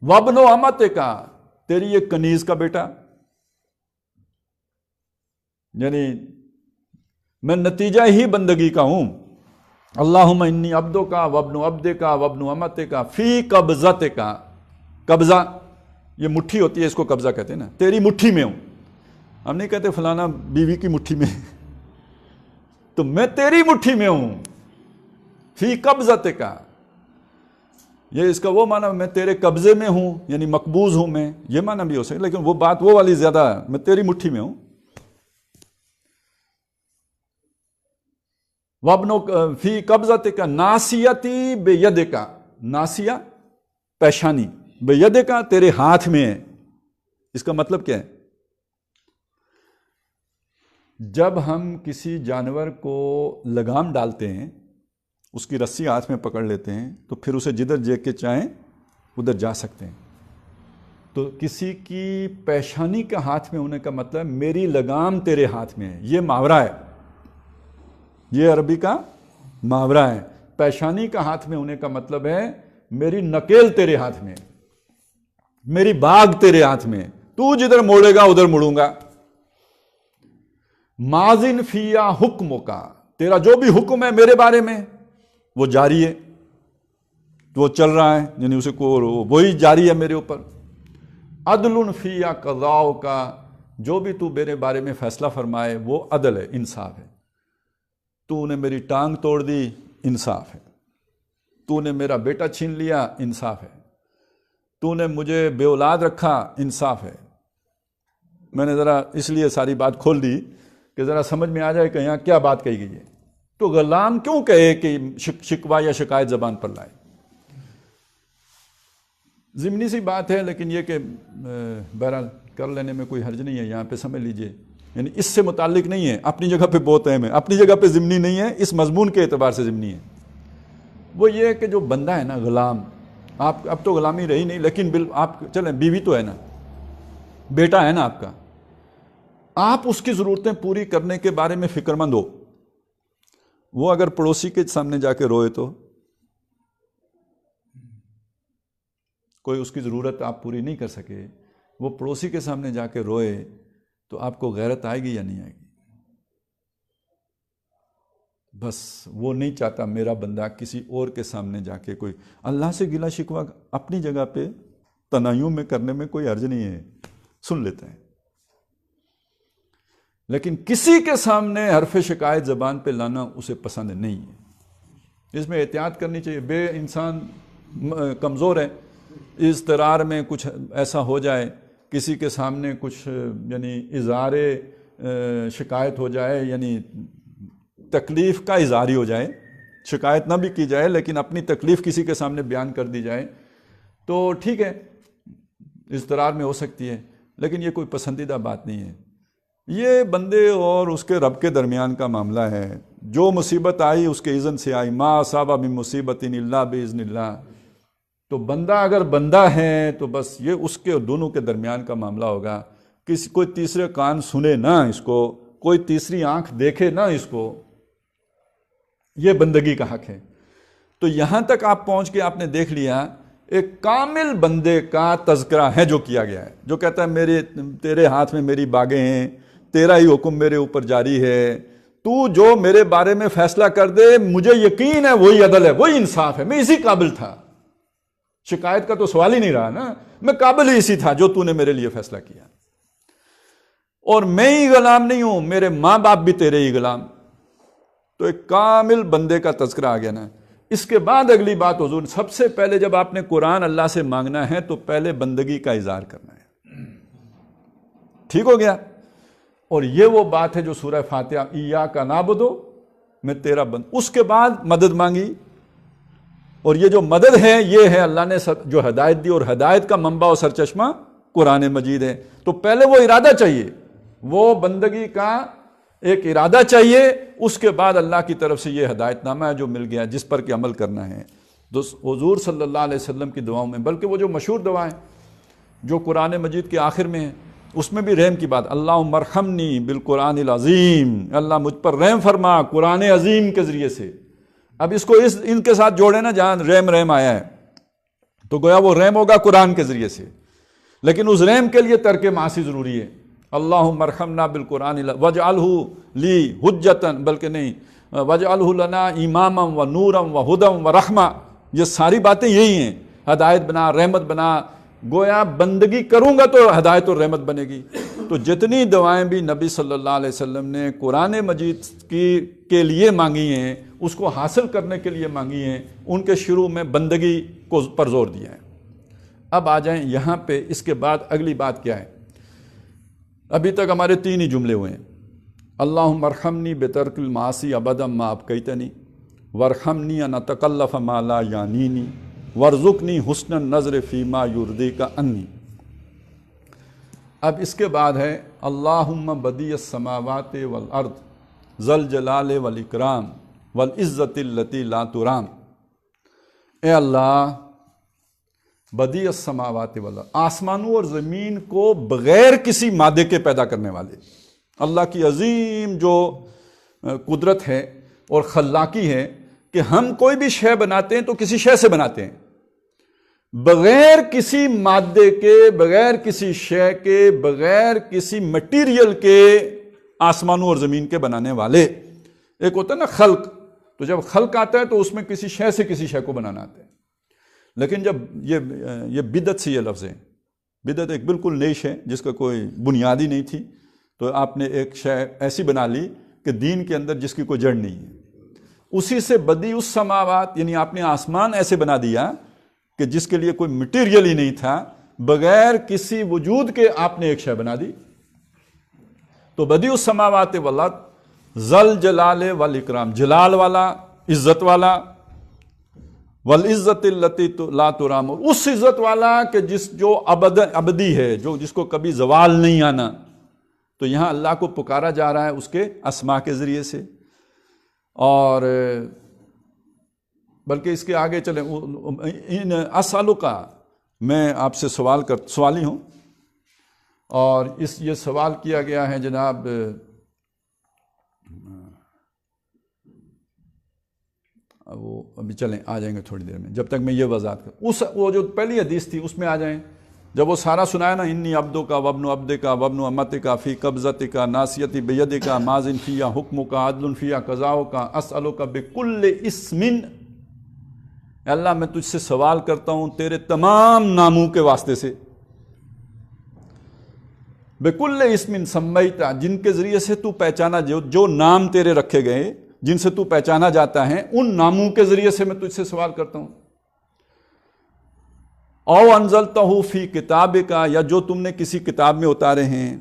Speaker 1: وابنو امت کا، تیری ایک کنیز کا بیٹا، یعنی میں نتیجہ ہی بندگی کا ہوں، اللہم انی عبدو کا وابنو عبدے کا وابنو امت کا فی قبضت کا، قبضہ یہ مٹھی ہوتی ہے، اس کو قبضہ کہتے ہیں نا، تیری مٹھی میں ہوں، ہم نہیں کہتے فلانا بیوی کی مٹھی میں، تو میں تیری مٹھی میں ہوں، فی قبضت کا، یہ اس کا وہ معنی میں تیرے قبضے میں ہوں، یعنی مقبوض ہوں میں، یہ معنی بھی ہو سکتا، لیکن وہ بات وہ والی زیادہ ہے، میں تیری مٹھی میں ہوں، وابنو فی قبضت کا ناسیتی بید کا، ناسیہ پیشانی، بید کا تیرے ہاتھ میں ہے، اس کا مطلب کیا ہے؟ جب ہم کسی جانور کو لگام ڈالتے ہیں، اس کی رسی ہاتھ میں پکڑ لیتے ہیں، تو پھر اسے جدھر جے کے چاہیں ادھر جا سکتے ہیں، تو کسی کی پیشانی کا ہاتھ میں ہونے کا مطلب میری لگام تیرے ہاتھ میں ہے، یہ محاورہ ہے، یہ عربی کا محاورہ ہے، پیشانی کا ہاتھ میں ہونے کا مطلب ہے میری نکیل تیرے ہاتھ میں، میری باغ تیرے ہاتھ میں، تو جدھر موڑے گا ادھر مڑوں گا، ماضن فیا حکم کا، تیرا جو بھی حکم ہے میرے بارے میں وہ جاری ہے، وہ چل رہا ہے، یعنی اسے کو وہی جاری ہے میرے اوپر، عدل فیا قضاء کا، جو بھی تو میرے بارے میں فیصلہ فرمائے وہ عدل ہے، انصاف ہے، تو نے میری ٹانگ توڑ دی، انصاف ہے، تو نے میرا بیٹا چھین لیا، انصاف ہے، تو نے مجھے بے اولاد رکھا، انصاف ہے۔ میں نے ذرا اس لیے ساری بات کھول دی کہ ذرا سمجھ میں آ جائے کہ یہاں کیا بات کہی گئی ہے، تو غلام کیوں کہے کہ شکوہ یا شکایت زبان پر لائے؟ ضمنی سی بات ہے، لیکن یہ کہ بہرحال کر لینے میں کوئی حرج نہیں ہے، یہاں پہ سمجھ لیجئے، یعنی اس سے متعلق نہیں ہے، اپنی جگہ پہ بہت اہم ہے، اپنی جگہ پہ ضمنی نہیں ہے، اس مضمون کے اعتبار سے ضمنی ہے۔ وہ یہ ہے کہ جو بندہ ہے نا، غلام، آپ اب تو غلامی رہی نہیں، لیکن آپ چلیں بیوی تو ہے نا، بیٹا ہے نا آپ کا، آپ اس کی ضرورتیں پوری کرنے کے بارے میں فکر مند ہو، وہ اگر پڑوسی کے سامنے جا کے روئے تو کوئی اس کی ضرورت آپ پوری نہیں کر سکے، وہ پڑوسی کے سامنے جا کے روئے تو آپ کو غیرت آئے گی یا نہیں آئے گی؟ بس وہ نہیں چاہتا میرا بندہ کسی اور کے سامنے جا کے کوئی، اللہ سے گلہ شکوہ اپنی جگہ پہ تنائیوں میں کرنے میں کوئی حرج نہیں ہے، سن لیتا ہے، لیکن کسی کے سامنے حرف شکایت زبان پہ لانا اسے پسند نہیں ہے۔ اس میں احتیاط کرنی چاہیے، بے انسان کمزور ہے، اضطرار میں کچھ ایسا ہو جائے، کسی کے سامنے کچھ یعنی اظہار شکایت ہو جائے، یعنی تکلیف کا اظہار ہی ہو جائے، شکایت نہ بھی کی جائے لیکن اپنی تکلیف کسی کے سامنے بیان کر دی جائے تو ٹھیک ہے، اضطرار میں ہو سکتی ہے، لیکن یہ کوئی پسندیدہ بات نہیں ہے۔ یہ بندے اور اس کے رب کے درمیان کا معاملہ ہے، جو مصیبت آئی اس کے اذن سے آئی، ما اصاب من مصیبت الا باذن اللہ، تو بندہ اگر بندہ ہے تو بس یہ اس کے دونوں کے درمیان کا معاملہ ہوگا، کوئی تیسرے کان سنے نہ اس کو، کوئی تیسری آنکھ دیکھے نہ اس کو، یہ بندگی کا حق ہے۔ تو یہاں تک آپ پہنچ کے آپ نے دیکھ لیا ایک کامل بندے کا تذکرہ ہے جو کیا گیا ہے، جو کہتا ہے تیرے ہاتھ میں میری باغیں ہیں، تیرا ہی حکم میرے اوپر جاری ہے، تو جو میرے بارے میں فیصلہ کر دے مجھے یقین ہے وہی عدل ہے، وہی انصاف ہے، میں اسی قابل تھا، شکایت کا تو سوال ہی نہیں رہا نا، میں قابل ہی اسی تھا جو تو نے میرے لیے فیصلہ کیا، اور میں ہی غلام نہیں ہوں، میرے ماں باپ بھی تیرے ہی غلام۔ تو ایک کامل بندے کا تذکرہ آ گیا نا۔ اس کے بعد اگلی بات حضور، سب سے پہلے جب آپ نے قرآن اللہ سے مانگنا ہے تو پہلے بندگی کا اظہار کرنا ہے، ٹھیک ہو گیا؟ اور یہ وہ بات ہے جو سورہ فاتحہ ایاک نعبد، میں تیرا بند، اس کے بعد مدد مانگی، اور یہ جو مدد ہے یہ ہے اللہ نے جو ہدایت دی، اور ہدایت کا منبع و سرچشمہ قرآن مجید ہے، تو پہلے وہ ارادہ چاہیے، وہ بندگی کا ایک ارادہ چاہیے، اس کے بعد اللہ کی طرف سے یہ ہدایت نامہ ہے جو مل گیا جس پر کہ عمل کرنا ہے۔ تو حضور صلی اللہ علیہ وسلم کی دعاؤں میں، بلکہ وہ جو مشہور دعائیں جو قرآن مجید کے آخر میں ہیں، اس میں بھی رحم کی بات، اللہم ارحمنی بالقرآن العظیم، اللہ مجھ پر رحم فرما قرآن عظیم کے ذریعے سے۔ اب اس کو ان کے ساتھ جوڑے نا جہاں رحم آیا ہے، تو گویا وہ رحم ہوگا قرآن کے ذریعے سے، لیکن اس رحم کے لیے ترک معاصی ضروری ہے۔ اللہم ارحمنا بالقرآن واجعلہ لی حجتا، بلکہ نہیں، واجعلہ لنا اماما و نورا و ہدی و رحمہ، یہ ساری باتیں یہی ہیں، ہدایت بنا، رحمت بنا، گویا بندگی کروں گا تو ہدایت اور رحمت بنے گی۔ تو جتنی دعائیں بھی نبی صلی اللہ علیہ وسلم نے قرآن مجید کے لیے مانگی ہیں، اس کو حاصل کرنے کے لیے مانگی ہیں، ان کے شروع میں بندگی کو پر زور دیا ہے۔ اب آ جائیں یہاں پہ، اس کے بعد اگلی بات کیا ہے؟ ابھی تک ہمارے 3 ہی جملے ہوئے ہیں، اللہم ارحمنی بترک المعاصی ابدا ما ابقیتنی، وارحمنی ان اتکلف ما لا یعنینی، وارزقنی حسن النظر فیما یرضیک عنی۔ اب اس کے بعد ہے اللہم بدیع السماوات والارض ذا الجلال والاکرام والعزت التی لا ترام۔ اے اللہ، بدیع السماوات والارض، آسمانوں اور زمین کو بغیر کسی مادے کے پیدا کرنے والے، اللہ کی عظیم جو قدرت ہے اور خلاقی ہے کہ ہم کوئی بھی شے بناتے ہیں تو کسی شے سے بناتے ہیں، بغیر کسی مادے کے، بغیر کسی شے کے، بغیر کسی مٹیریل کے، آسمانوں اور زمین کے بنانے والے۔ ایک ہوتا ہے نا خلق، تو جب خلق آتا ہے تو اس میں کسی شے سے کسی شے کو بنانا آتا ہے، لیکن جب یہ بدعت سے یہ لفظ ہے، بدعت ایک بالکل نئی شے جس کا کوئی بنیادی نہیں تھی، تو آپ نے ایک شے ایسی بنا لی کہ دین کے اندر جس کی کوئی جڑ نہیں ہے، اسی سے بدیع السماوات، یعنی آپ نے آسمان ایسے بنا دیا کہ جس کے لیے کوئی مٹیریل ہی نہیں تھا، بغیر کسی وجود کے آپ نے ایک شے بنا دی۔ تو بدیع السماوات والارض ذا الجلال والاکرام، جلال والا، عزت والا، والعزت التی لا ترام، اور اس عزت والا کہ جو ابدی ہے، جو جس کو کبھی زوال نہیں آنا۔ تو یہاں اللہ کو پکارا جا رہا ہے اس کے اسماء کے ذریعے سے، اور بلکہ اس کے آگے چلیں، ان اسالک، میں آپ سے سوالی ہوں، اور یہ سوال کیا گیا ہے جناب، وہ ابھی چلیں آ جائیں گے تھوڑی دیر میں، جب تک میں یہ وضاحت کروں، وہ جو پہلی حدیث تھی اس میں آ جائیں، جب وہ سارا سنایا نا، انی عبدک وابن عبدک وابن امتک فی قبضتک ناصیتی بیدک ماضٍ فیہا حکمک عدل فیہا قضاؤک اسألک بکل اسم، اے اللہ میں تجھ سے سوال کرتا ہوں تیرے تمام ناموں کے واسطے سے، بکل اسم سمیت، جن کے ذریعے سے تو پہچانا، جو نام تیرے رکھے گئے جن سے تو پہچانا جاتا ہے، ان ناموں کے ذریعے سے میں تجھ سے سوال کرتا ہوں، او انزلتہ فی کتابک، یا جو تم نے کسی کتاب میں اتارے ہیں،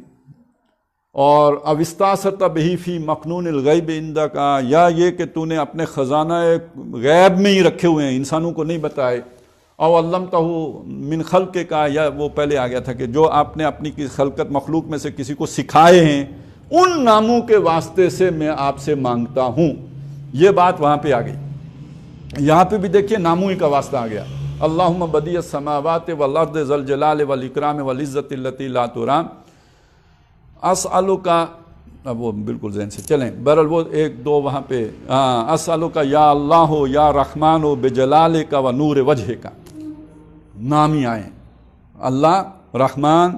Speaker 1: اور او استاثرت بہ فی مکنون الغیب عندک، یا یہ کہ تو نے اپنے خزانہ غیب میں ہی رکھے ہوئے ہیں، انسانوں کو نہیں بتائے، او علمتہ من خلقک، یا وہ پہلے آ گیا تھا کہ جو آپ نے اپنی خلقت مخلوق میں سے کسی کو سکھائے ہیں، ان ناموں کے واسطے سے میں آپ سے مانگتا ہوں۔ یہ بات وہاں پہ آ گئی، یہاں پہ بھی دیکھیے ناموں ہی کا واسطہ آ گیا، اللہم بدیع السماوات والارض ذا الجلال والاکرام والعزت التی لا ترام، اسألک، اب وہ بالکل ذہن سے چلیں، بہرحال وہ 1 2 وہاں پہ، اسألک یا اللہ یا رحمان بجلالک و نور وجہک، نام ہی آئے، اللہ، رحمان،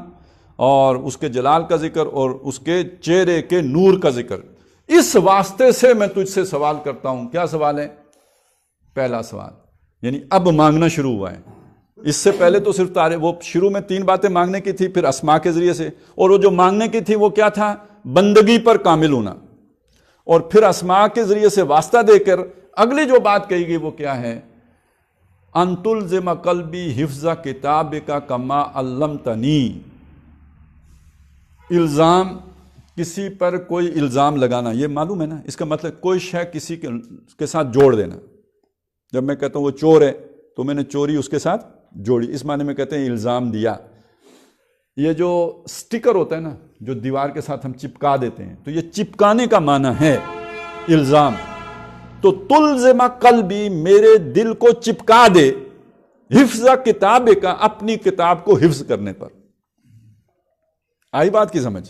Speaker 1: اور اس کے جلال کا ذکر اور اس کے چہرے کے نور کا ذکر، اس واسطے سے میں تجھ سے سوال کرتا ہوں۔ کیا سوال ہے؟ پہلا سوال، یعنی اب مانگنا شروع ہوا ہے، اس سے پہلے تو صرف وہ شروع میں 3 باتیں مانگنے کی تھی، پھر اسماء کے ذریعے سے، اور وہ جو مانگنے کی تھی وہ کیا تھا؟ بندگی پر کامل ہونا، اور پھر اسماء کے ذریعے سے واسطہ دے کر اگلی جو بات کہی گئی وہ کیا ہے؟ ان تلزم قلبی حفظ کتابک کما علمتنی، الزام، کسی پر کوئی الزام لگانا، یہ معلوم ہے نا، اس کا مطلب کوئی شے کسی کے ساتھ جوڑ دینا۔ جب میں کہتا ہوں وہ چور ہے تو میں نے چوری اس کے ساتھ جوڑی، اس معنی میں کہتے ہیں الزام دیا۔ یہ جو سٹیکر ہوتا ہے نا جو دیوار کے ساتھ ہم چپکا دیتے ہیں، تو یہ چپکانے کا معنی ہے الزام۔ تو تلزم قلبی، میرے دل کو چپکا دے، حفظ کتاب کا، اپنی کتاب کو حفظ کرنے پر۔ آئی بات کی سمجھ؟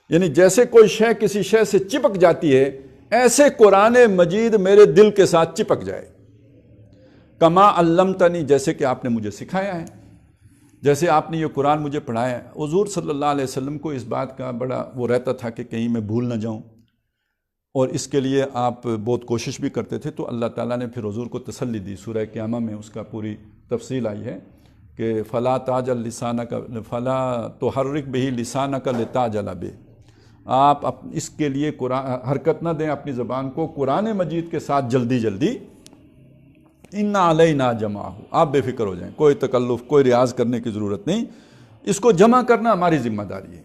Speaker 1: یعنی جیسے کوئی شے کسی شے سے چپک جاتی ہے، ایسے قرآن مجید میرے دل کے ساتھ چپک جائے۔ کما علمتنی، جیسے کہ آپ نے مجھے سکھایا ہے، جیسے آپ نے یہ قرآن مجھے پڑھایا ہے۔ حضور صلی اللہ علیہ وسلم کو اس بات کا بڑا وہ رہتا تھا کہ کہیں میں بھول نہ جاؤں، اور اس کے لیے آپ بہت کوشش بھی کرتے تھے۔ تو اللہ تعالیٰ نے پھر حضور کو تسلی دی، سورہ قیامہ میں اس کا پوری تفصیل آئی ہے کہ فلا تعجل لسانک فلا تحرک بہ لسانک لتعجل بہ، آپ اس کے لیے حرکت نہ دیں اپنی زبان کو قرآن مجید کے ساتھ جلدی جلدی۔ اِنَّ عَلَيْنَا جَمْعَهُ، آپ بے فکر ہو جائیں، کوئی تکلف، کوئی ریاض کرنے کی ضرورت نہیں، اس کو جمع کرنا ہماری ذمہ داری ہے،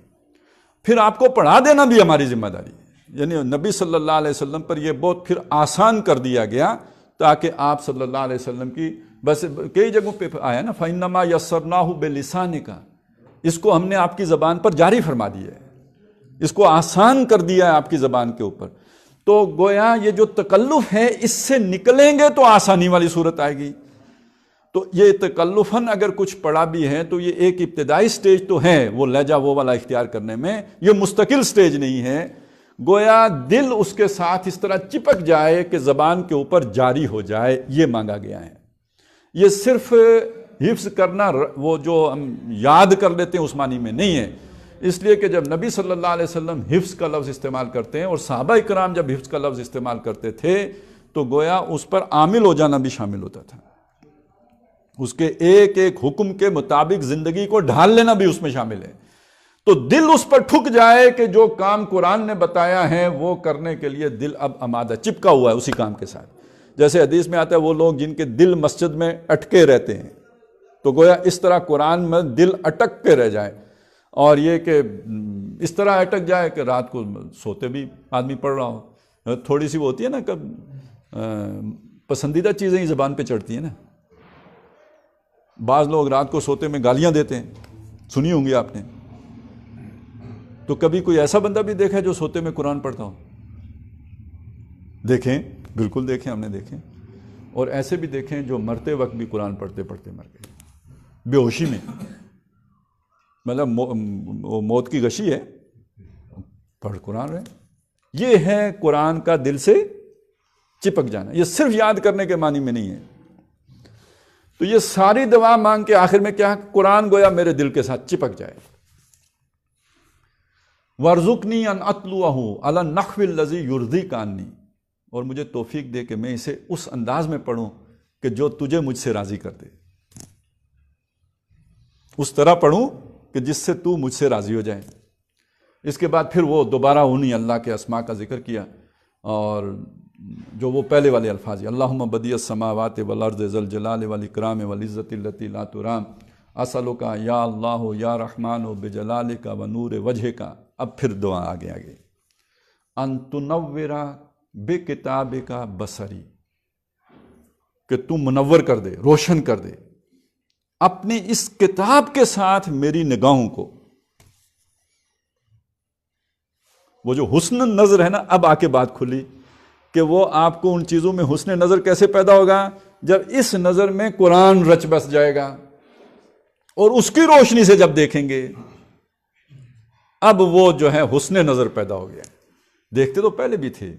Speaker 1: پھر آپ کو پڑھا دینا بھی ہماری ذمہ داری ہے۔ یعنی نبی صلی اللہ علیہ وسلم پر یہ بہت پھر آسان کر دیا گیا، تاکہ آپ صلی اللہ علیہ وسلم کی بس کئی جگہوں پہ آیا نا فَإِنَّمَا يَسَّرْنَاهُ بِلِسَانِكَ، اس کو ہم نے آپ کی زبان پر جاری فرما دیا ہے، اس کو آسان کر دیا ہے آپ کی زبان کے اوپر۔ تو گویا یہ جو تکلف ہے، اس سے نکلیں گے تو آسانی والی صورت آئے گی۔ تو یہ تکلفاً اگر کچھ پڑھا بھی ہے تو یہ ایک ابتدائی سٹیج تو ہے، وہ لہجہ وہ والا اختیار کرنے میں، یہ مستقل سٹیج نہیں ہے۔ گویا دل اس کے ساتھ اس طرح چپک جائے کہ زبان کے اوپر جاری ہو جائے، یہ مانگا گیا ہے۔ یہ صرف حفظ کرنا، وہ جو ہم یاد کر لیتے ہیں اس معنی میں نہیں ہے، اس لیے کہ جب نبی صلی اللہ علیہ وسلم حفظ کا لفظ استعمال کرتے ہیں اور صحابہ اکرام جب حفظ کا لفظ استعمال کرتے تھے تو گویا اس پر عامل ہو جانا بھی شامل ہوتا تھا، اس کے ایک ایک حکم کے مطابق زندگی کو ڈھال لینا بھی اس میں شامل ہے۔ تو دل اس پر ٹھک جائے کہ جو کام قرآن نے بتایا ہے وہ کرنے کے لیے دل اب آمادہ، چپکا ہوا ہے اسی کام کے ساتھ۔ جیسے حدیث میں آتا ہے وہ لوگ جن کے دل مسجد میں اٹکے رہتے ہیں، تو گویا اس طرح قرآن میں دل اٹک کے رہ جائے، اور یہ کہ اس طرح اٹک جائے کہ رات کو سوتے بھی آدمی پڑھ رہا ہو۔ تھوڑی سی وہ ہوتی ہے نا، کب پسندیدہ چیزیں ہی زبان پہ چڑھتی ہیں نا، بعض لوگ رات کو سوتے میں گالیاں دیتے ہیں، سنی ہوں گی آپ نے۔ تو کبھی کوئی ایسا بندہ بھی دیکھا ہے جو سوتے میں قرآن پڑھتا ہو؟ دیکھیں، بالکل دیکھیں، ہم نے دیکھیں، اور ایسے بھی دیکھیں جو مرتے وقت بھی قرآن پڑھتے پڑھتے مر گئے، بے ہوشی میں، مطلب موت کی غشی ہے، پڑھ قرآن رہے۔ یہ ہے قرآن کا دل سے چپک جانا، یہ صرف یاد کرنے کے معنی میں نہیں ہے۔ تو یہ ساری دعا مانگ کے آخر میں کیا، قرآن گویا میرے دل کے ساتھ چپک جائے۔ وَارْزُقْنِي أَنْ أَتْلُوَهُ عَلَى النَّحْوِ الَّذِي يُرْضِيكَ عَنِّي، اور مجھے توفیق دے کہ میں اسے اس انداز میں پڑھوں کہ جو تجھے مجھ سے راضی کر دے، اس طرح پڑھوں کہ جس سے تو مجھ سے راضی ہو جائے۔ اس کے بعد پھر وہ دوبارہ انہی اللہ کے اسماء کا ذکر کیا، اور جو وہ پہلے والے الفاظ ہیں، اللہم بدیع السماوات والارض ذی الجلال والاکرام والعزۃ التی لا ترام اسألک یا اللہ یا رحمان بجلالک ونور وجہک۔ اب پھر دعا آگے ان تنور بکتابک بصری، کہ تو منور کر دے، روشن کر دے اپنی اس کتاب کے ساتھ میری نگاہوں کو۔ وہ جو حسن نظر ہے نا، اب آ کے بات کھلی کہ وہ آپ کو ان چیزوں میں حسن نظر کیسے پیدا ہوگا، جب اس نظر میں قرآن رچ بس جائے گا، اور اس کی روشنی سے جب دیکھیں گے، اب وہ جو ہے حسن نظر پیدا ہو گیا۔ دیکھتے تو پہلے بھی تھے،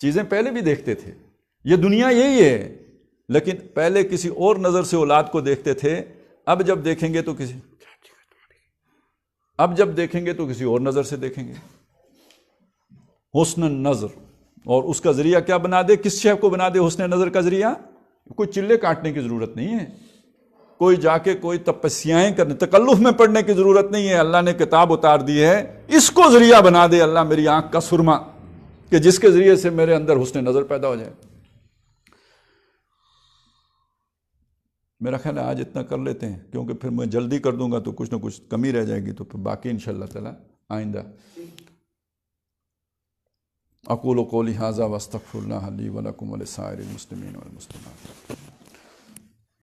Speaker 1: چیزیں پہلے بھی دیکھتے تھے، یہ دنیا یہی ہے، لیکن پہلے کسی اور نظر سے اولاد کو دیکھتے تھے، اب جب دیکھیں گے تو کسی اور نظر سے دیکھیں گے۔ حسن نظر، اور اس کا ذریعہ کیا بنا دے، کس شے کو بنا دے حسن نظر کا ذریعہ؟ کوئی چلے کاٹنے کی ضرورت نہیں ہے، کوئی جا کے کوئی تپسیائیں کرنے، تکلف میں پڑھنے کی ضرورت نہیں ہے، اللہ نے کتاب اتار دی ہے، اس کو ذریعہ بنا دے اللہ میری آنکھ کا سرما، کہ جس کے ذریعے سے میرے اندر حسن نظر پیدا ہو جائے۔ میرا خیال ہے آج اتنا کر لیتے ہیں، کیونکہ پھر میں جلدی کر دوں گا تو کچھ نہ کچھ کمی رہ جائے گی، تو پھر باقی انشاءاللہ تعالی آئندہ۔ اقول قولی ھذا واستغفر اللہ لی ولکم ولسائر المسلمین والمسلمات۔